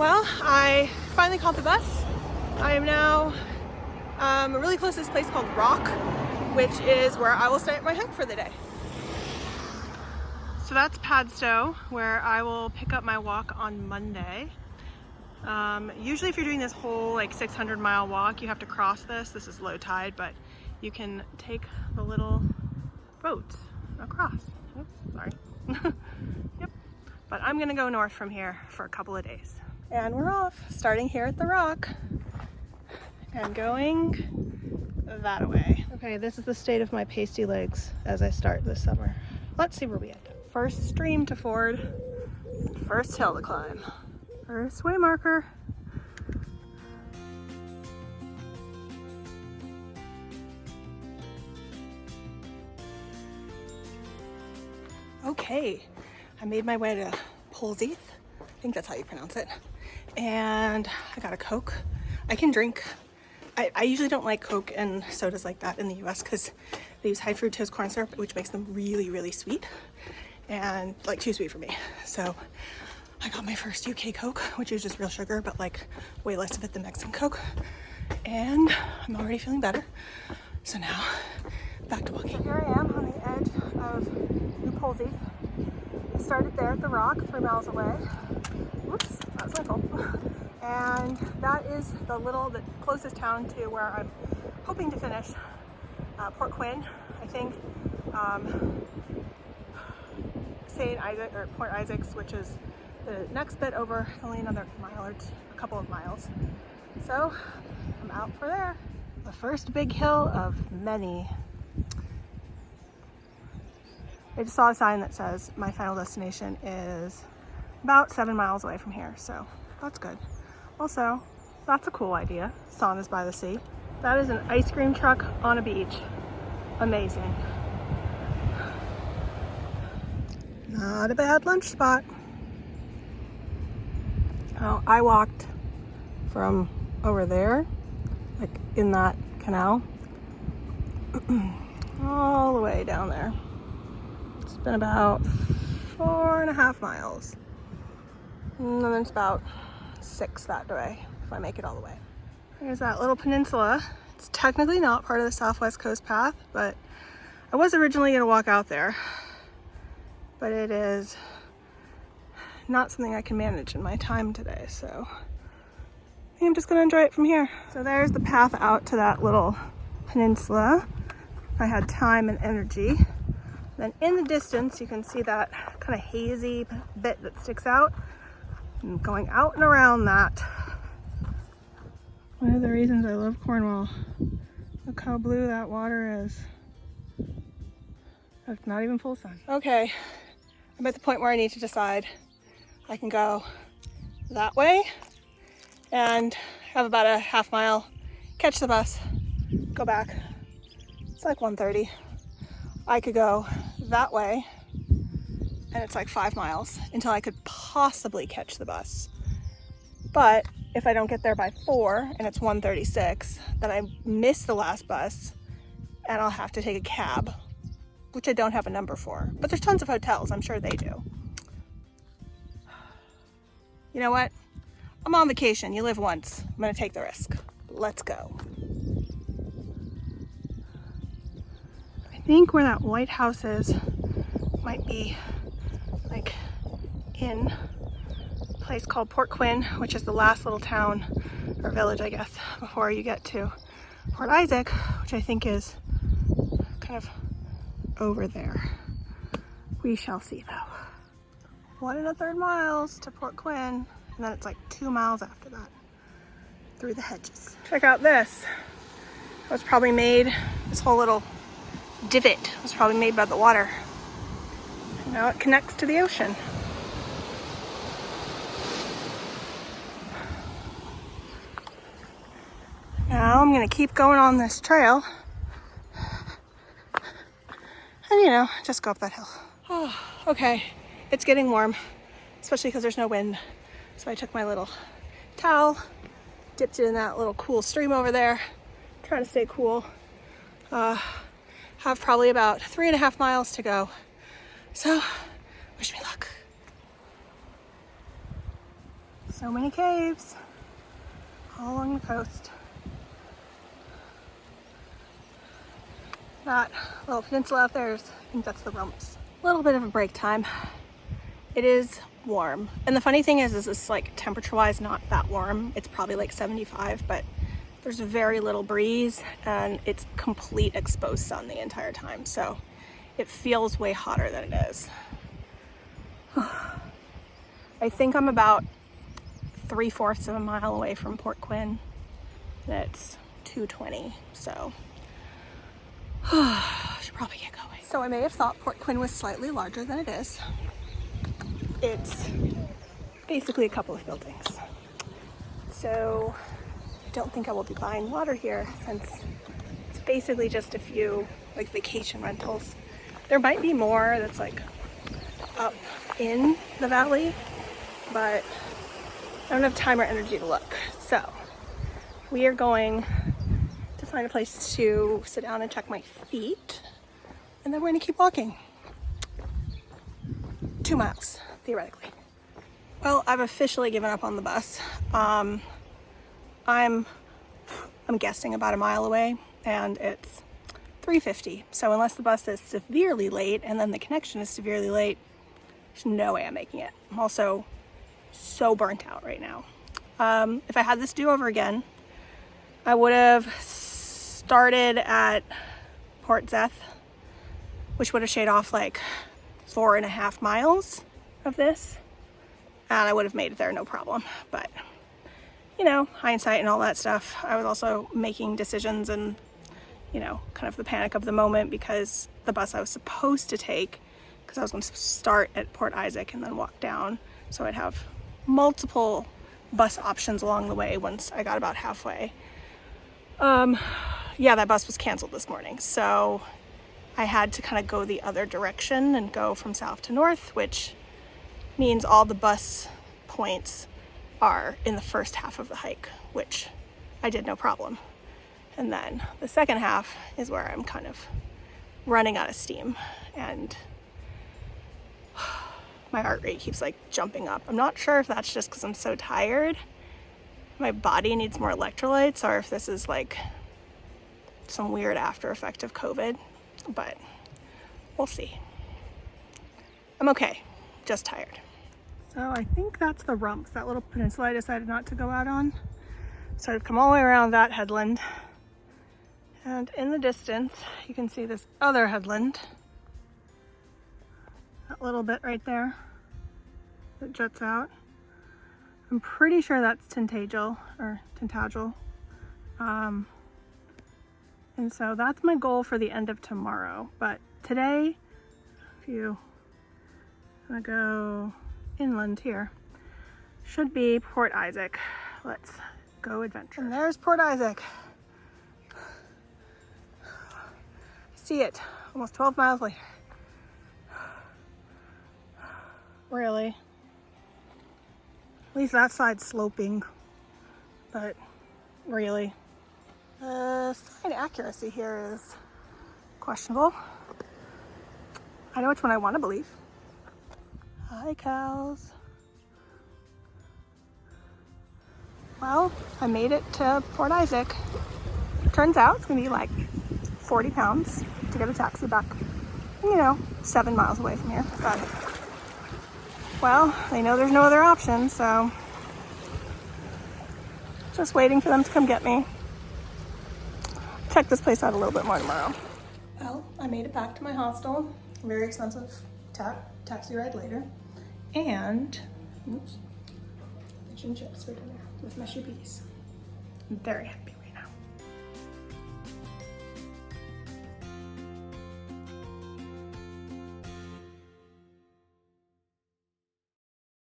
Well, I finally caught the bus. I am now really close to this place called Rock, which is where I will start my hike for the day. So that's Padstow, where I will pick up my walk on Monday. Usually if you're doing this whole like 600-mile walk, you have to cross this. This is low tide, but you can take the little boats across. Oops, sorry. Yep. But I'm gonna go north from here for a couple of days. And we're off, starting here at the Rock and going that way. Okay, this is the state of my pasty legs as I start this summer. Let's see where we end up. First stream to ford, first hill to climb, first way marker. Okay, I made my way to Polzeath. I think that's how you pronounce it. And I got a Coke. I can drink. I usually don't like Coke and sodas like that in the US because they use high fructose corn syrup, which makes them really, really sweet and like too sweet for me. So I got my first UK Coke, which is just real sugar, but like way less of it than Mexican Coke. And I'm already feeling better. So now back to walking. So here I am on the edge of New Polzeath. I started there at the Rock, 3 miles away. Whoops, that's my fault. And that is the closest town to where I'm hoping to finish. Port Quinn, I think. St. Isaac or Port Isaacs, which is the next bit over, only another mile or a couple of miles. So I'm out for there. The first big hill of many. I just saw a sign that says my final destination is about 7 miles away from here, so that's good. Also, that's a cool idea. Saunas by the sea. That is an ice cream truck on a beach. Amazing. Not a bad lunch spot. Oh, I walked from over there, like in that canal, all the way down there. It's been about 4.5 miles. And then it's about 6 that way, if I make it all the way. There's that little peninsula. It's technically not part of the Southwest Coast Path, but I was originally gonna walk out there. But it is not something I can manage in my time today, so I think I'm just gonna enjoy it from here. So there's the path out to that little peninsula. If I had time and energy. Then in the distance, you can see that kind of hazy bit that sticks out. And going out and around that. One of the reasons I love Cornwall. Look how blue that water is. It's not even full sun. Okay, I'm at the point where I need to decide. I can go that way and have about a half mile, catch the bus, go back. It's like 1:30. I could go that way and it's like 5 miles until I could possibly catch the bus. But if I don't get there by 4 and it's 1:36, then I miss the last bus and I'll have to take a cab, which I don't have a number for. But there's tons of hotels, I'm sure they do. You know what? I'm on vacation, you live once. I'm gonna take the risk. Let's go. I think where that White House is might be like in a place called Port Quinn, which is the last little town or village, I guess, before you get to Port Isaac, which I think is kind of over there. We shall see though. 1 1/3 miles to Port Quinn, and then it's like 2 miles after that through the hedges. Check out this. It was probably made, this whole little divot was probably made by the water. And now it connects to the ocean. Now I'm gonna keep going on this trail. And you know, just go up that hill. Oh, okay, it's getting warm, especially because there's no wind. So I took my little towel, dipped it in that little cool stream over there, trying to stay cool. Have probably about 3.5 miles to go. So wish me luck. So many caves all along the coast. That little peninsula out there is, I think that's the Rumps. A little bit of a break time. It is warm. And the funny thing is it's like temperature-wise not that warm. It's probably like 75, but there's very little breeze and it's complete exposed sun the entire time. So it feels way hotter than it is. I think I'm about 3/4 of a mile away from Port Quinn. And it's 2:20, so I should probably get going. So I may have thought Port Quinn was slightly larger than it is. It's basically a couple of buildings. So I don't think I will be buying water here since it's basically just a few like vacation rentals. There might be more that's like up in the valley, but I don't have time or energy to look. So we are going to find a place to sit down and check my feet, and then we're gonna keep walking. 2 miles, theoretically. Well, I've officially given up on the bus. I'm guessing about a mile away, and it's 3:50. So unless the bus is severely late and then the connection is severely late, there's no way I'm making it. I'm also so burnt out right now. If I had this do over again, I would have started at Port Zeth, which would have shaved off like 4.5 miles of this, and I would have made it there no problem. But you know, hindsight and all that stuff. I was also making decisions and, you know, kind of the panic of the moment because the bus I was supposed to take, because I was going to start at Port Isaac and then walk down, so I'd have multiple bus options along the way once I got about halfway. Yeah, that bus was canceled this morning, so I had to kind of go the other direction and go from south to north, which means all the bus points are in the first half of the hike, which I did no problem. And then the second half is where I'm kind of running out of steam and my heart rate keeps like jumping up. I'm not sure if that's just because I'm so tired, my body needs more electrolytes, or if this is like some weird after effect of COVID, but we'll see. I'm okay, just tired. So I think that's the Rumps, that little peninsula I decided not to go out on. So I've come all the way around that headland. And in the distance, you can see this other headland. That little bit right there that juts out. I'm pretty sure that's Tintagel, or Tintagel. And so that's my goal for the end of tomorrow. But today, if you wanna go inland here, should be Port Isaac. Let's go adventure. And there's Port Isaac. See it, almost 12 miles later. Really? At least that side's sloping, but really. The sign accuracy here is questionable. I know which one I want to believe. Hi, cows. Well, I made it to Port Isaac. Turns out it's gonna be like 40 pounds to get a taxi back, you know, 7 miles away from here. But, well, they know there's no other option, so just waiting for them to come get me. Check this place out a little bit more tomorrow. Well, I made it back to my hostel. Very expensive taxi ride later. And, oops, fish and chips for dinner with mushy peas. I'm very happy.